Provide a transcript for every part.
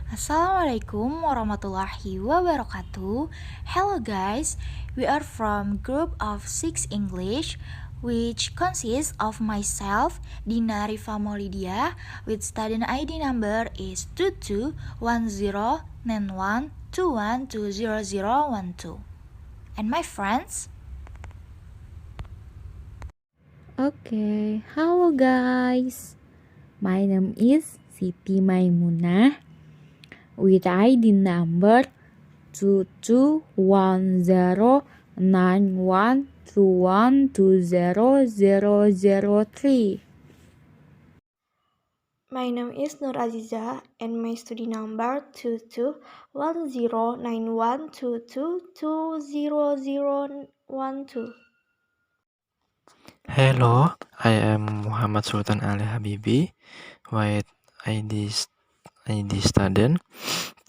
Assalamualaikum warahmatullahi wabarakatuh. Hello guys, we are from group of 6 English, which consists of myself, Dina Rifa Maulidia, with student ID number is 22109121200012. And my friends? Okay, hello guys. My name is Siti Maimunah with ID number 22109121200003. My name is Nur Aziza and my study number 22109122200012. Hello, I am Muhammad Sultan Ali Habibi, with ID student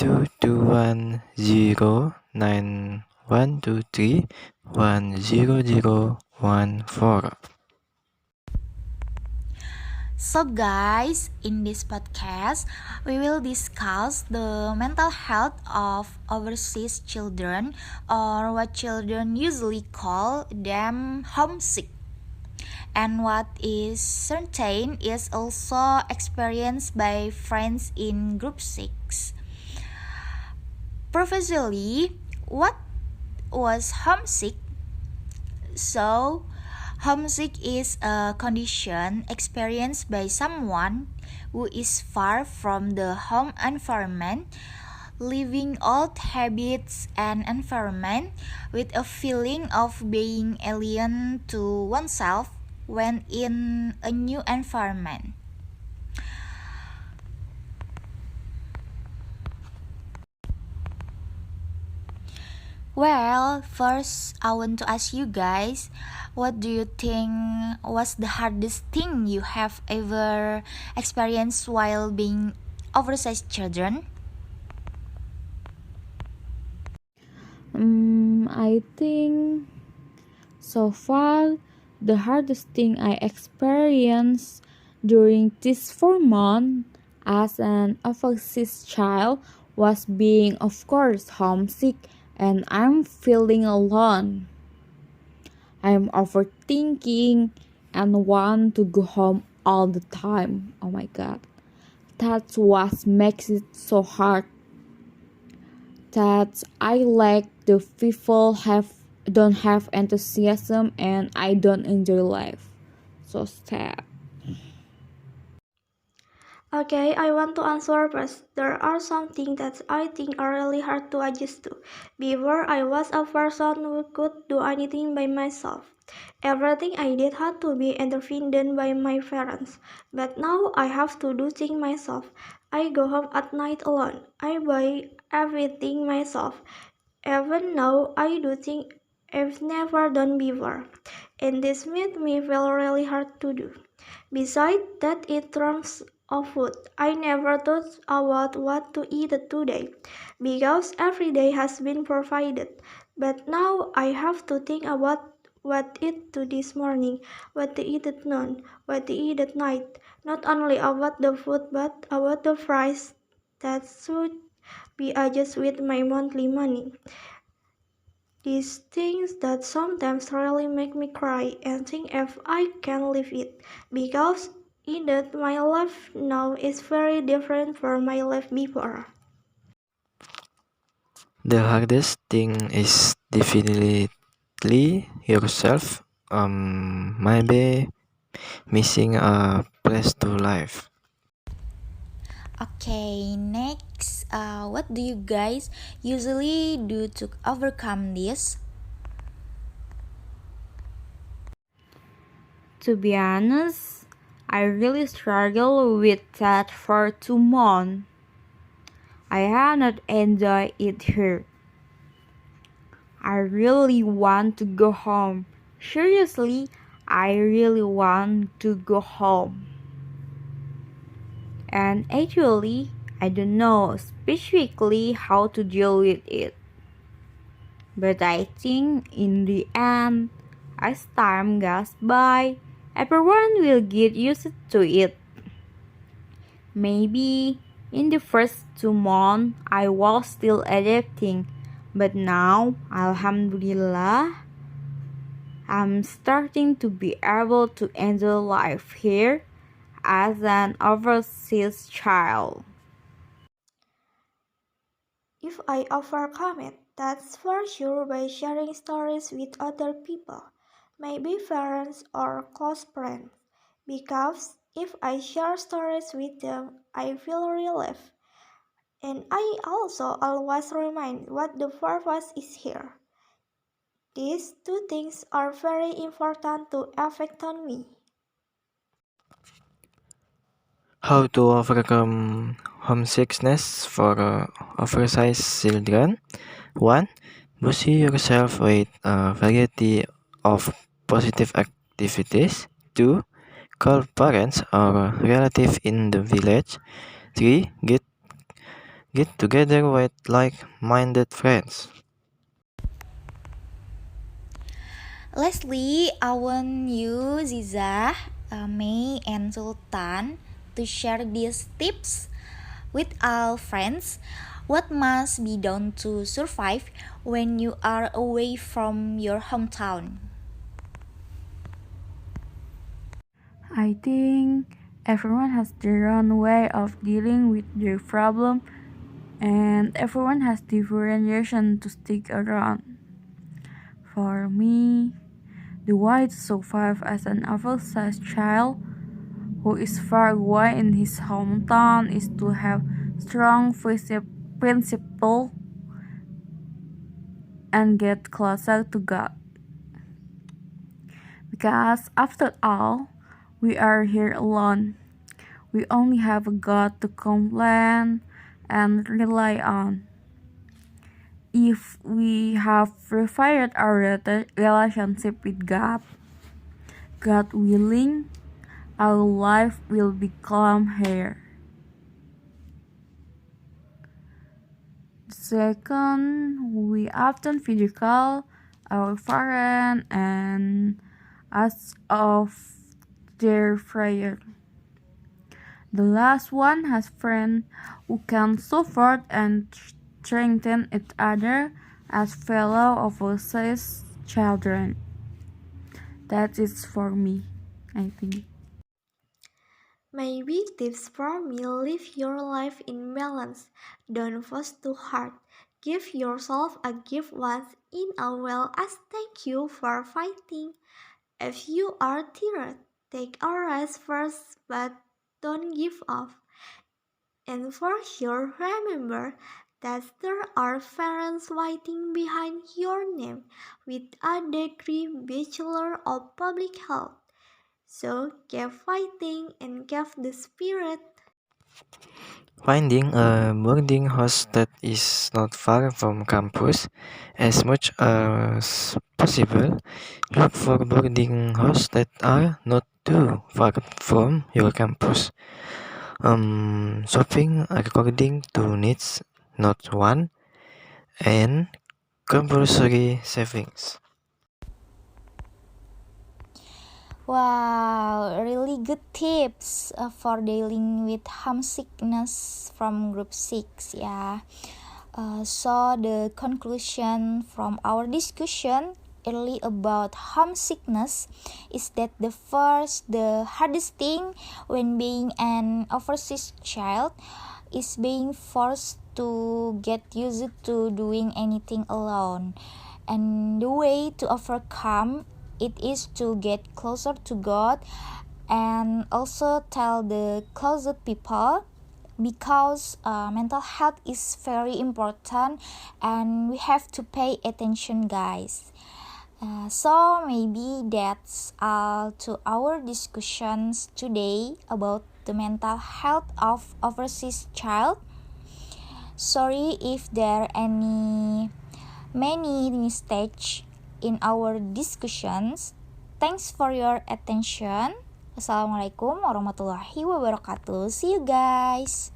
2210912310014. So guys, in this podcast, we will discuss the mental health of overseas children, or what children usually call them homesick. And what is certain is also experienced by friends in group 6. Previously, what was homesick? So, homesick is a condition experienced by someone who is far from the home environment, living old habits and environment, with a feeling of being alien to oneself when in a new environment. Well, first I want to ask you guys, what do you think was the hardest thing you have ever experienced while being oversized children? I think so far the hardest thing I experienced during this 4 months as an overseas child was being, of course, homesick, and I'm feeling alone. I'm overthinking and want to go home all the time. Oh my god. That's what makes it so hard. That I lack the people don't have enthusiasm and I don't enjoy life. So sad. Okay, I want to answer first. There are some things that I think are really hard to adjust to. Before, I was a person who could do anything by myself. Everything I did had to be intervened by my parents. But now I have to do things myself. I go home at night alone. I buy everything myself. Even now, I do things I've never done before. And this made me feel really hard to do. Besides that, in terms of food, I never thought about what to eat today because every day has been provided. But now I have to think about what to eat to this morning, what to eat at noon, what to eat at night. Not only about the food but about the price that should be adjusted with my monthly money. These things that sometimes really make me cry and think if I can live it because indeed my life now is very different from my life before. The hardest thing is definitely yourself. Maybe missing a place to live. Okay, next, what do you guys usually do to overcome this? To be honest, I really struggle with that for 2 months. I have not enjoyed it here. I really want to go home. Seriously, I really want to go home. And actually, I don't know specifically how to deal with it. But I think in the end, as time goes by, everyone will get used to it. Maybe In the first 2 months, I was still adapting, but now, Alhamdulillah, I'm starting to be able to enjoy life here as an overseas child. If I overcome it, that's for sure by sharing stories with other people, maybe parents or close friends. Because if I share stories with them, I feel relief. And I also always remind what the purpose is here. These two things are very important to affect on me. How to overcome homesickness for oversized children? 1. Busy yourself with a variety of positive activities. 2. Call parents or relatives in the village. 3. Get together with like-minded friends. Lastly, I want you, Ziza, May, and Sultan to share these tips with our friends. What must be done to survive when you are away from your hometown? I think everyone has their own way of dealing with their problem, and everyone has different reason to stick around. For me, the way to survive as an oversized child who is far away in his hometown is to have strong principle and get closer to God. Because after all, we are here alone. We only have a God to complain and rely on. If we have refined our relationship with God, God willing, our life will become here. Second, we often video call our parents and ask of their prayer. The last one has friends who can support and strengthen each other as fellow overseas children. That is for me, I think. Maybe tips for me: live your life in balance. Don't force too hard. Give yourself a gift once in a while as thank you for fighting. If you are tired, take a rest first, but don't give up. And for sure, remember that there are parents waiting behind your name with a degree Bachelor of Public Health. So keep fighting and keep the spirit. Finding a boarding house that is not far from campus as much as possible. Look for boarding houses that are not too far from your campus. Shopping according to needs, not one, and compulsory savings. Wow, really good tips for dealing with homesickness from group 6 ya. So the conclusion from our discussion early about homesickness is that the hardest thing when being an overseas child is being forced to get used to doing anything alone. And the way to overcome it is to get closer to God and also tell the closest people because mental health is very important and we have to pay attention, guys. So maybe that's all to our discussions today about the mental health of overseas child. Sorry if there are many mistakes in our discussions. Thanks for your attention. Assalamualaikum warahmatullahi wabarakatuh. See you guys.